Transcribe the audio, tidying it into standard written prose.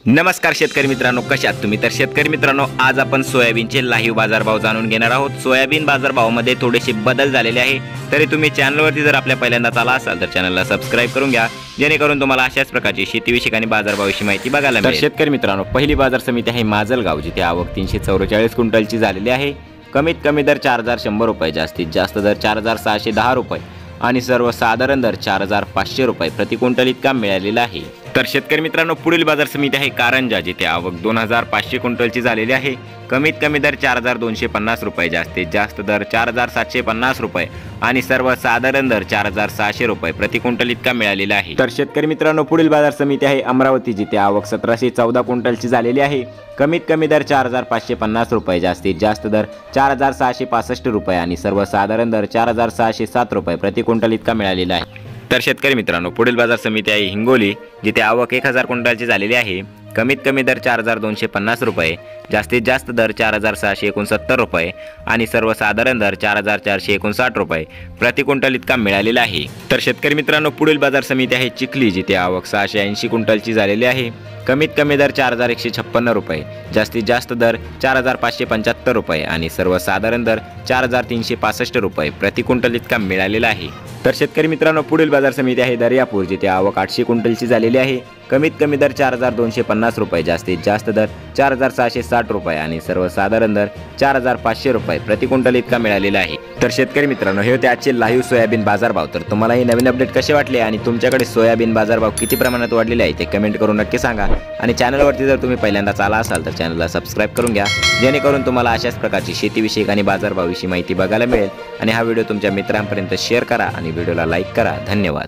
नमस्कार शेतकरी मित्रांनो, कशा आहात तुम्ही? तर शेतकरी मित्रांनो, आज आपण सोयाबीनचे लाईव्ह बाजारभाव जाणून घेणार आहोत। सोयाबीन बाजारभावामध्ये थोडेसे बदल झालेले आहे, तरी तुम्ही चॅनलवरती जर आपल्या पहिल्यांदाच आला असाल तर चॅनलला सबस्क्राईब करून घ्या, जेणेकरून तुम्हाला अशाच प्रकारची शेतीविषयक आणि बाजारभावाविषयी माहिती बघायला मिळेल। तर शेतकरी मित्रांनो, पहिली बाजार समिती आहे माजलगाव, जिथे आवक 344 क्विंटलची झालेली आहे। कमीत कमी दर 4100 रुपये, जास्तीत जास्त दर 4610 रुपये आणि सर्वसाधारण दर 4500 रुपये प्रति क्विंटल इतका मिळालेला आहे। तर शेतकरी मित्रांनो, पुढील बाजार समिती आहे कारंजा, जिथे आवक 2500 क्विंटलची झालेली आहे। कमीत कमी दर 4250 रुपये, जास्तीत जास्त दर 4750 रुपये आणि सर्वसाधारण दर 4600 रुपये प्रति क्विंटल इतका मिळालेला आहे। तर शेतकरी मित्रांनो, पुढील बाजार समिती आहे अमरावती, जिथे आवक 1714 क्विंटलची झालेली आहे। कमीत कमी दर 4550 रुपये, जास्तीत जास्त दर 4665 रुपये आणि सर्वसाधारण दर 4607 रुपये प्रति क्विंटल इतका मिळालेला आहे। तर शेतकरी मित्रांनो, पुढील बाजार समिती आहे हिंगोली, जिथे आवक 1000 क्विंटलची झालेली आहे। कमीत कमी दर 4250 रुपये, जास्तीत जास्त दर 4669 रुपये आणि सर्वसाधारण दर 4459 रुपये प्रति क्विंटल इतका मिळालेला आहे। तर शेतकरी मित्रांनो, पुढील बाजार समिती आहे चिखली, जिथे आवक 680 क्विंटलची झालेली आहे। कमीत कमी दर 4156 रुपये, जास्तीत जास्त दर 4575 रुपये आणि सर्वसाधारण दर 4365 रुपये प्रति क्विंटल इतका मिळालेला आहे। तर शेतकरी मित्रांनो, पुढील बाजार समिती आहे दर्यापूर, जिथे आवक 800 क्विंटलची झालेली आहे। कमीत कमी दर 4250 रुपये, जास्तीत जास्त दर 4660 रुपये आणि सर्वसाधारण दर 4500 रुपये प्रति क्विंटल इतका मिळालेला आहे। तर शेतकरी मित्रांनो, हे होते आजचे लाईव्ह सोयाबीन बाजारभाव। तर तुम्हाला हे नवीन अपडेट कसे वाटले आणि तुमच्याकडे सोयाबीन बाजारभाव किती प्रमाणात वाढलेले आहे ते कमेंट करून नक्की सांगा। आणि चॅनलवरती जर तुम्ही पहिल्यांदाच आला असाल तर चॅनलला सबस्क्राईब करून घ्या, जेणेकरून तुम्हाला अशाच प्रकारची शेतीविषयक आणि बाजारभावाविषयी माहिती बघायला मिळेल। आणि हा व्हिडिओ तुमच्या मित्रांपर्यंत शेअर करा आणि व्हिडिओला लाईक करा। धन्यवाद।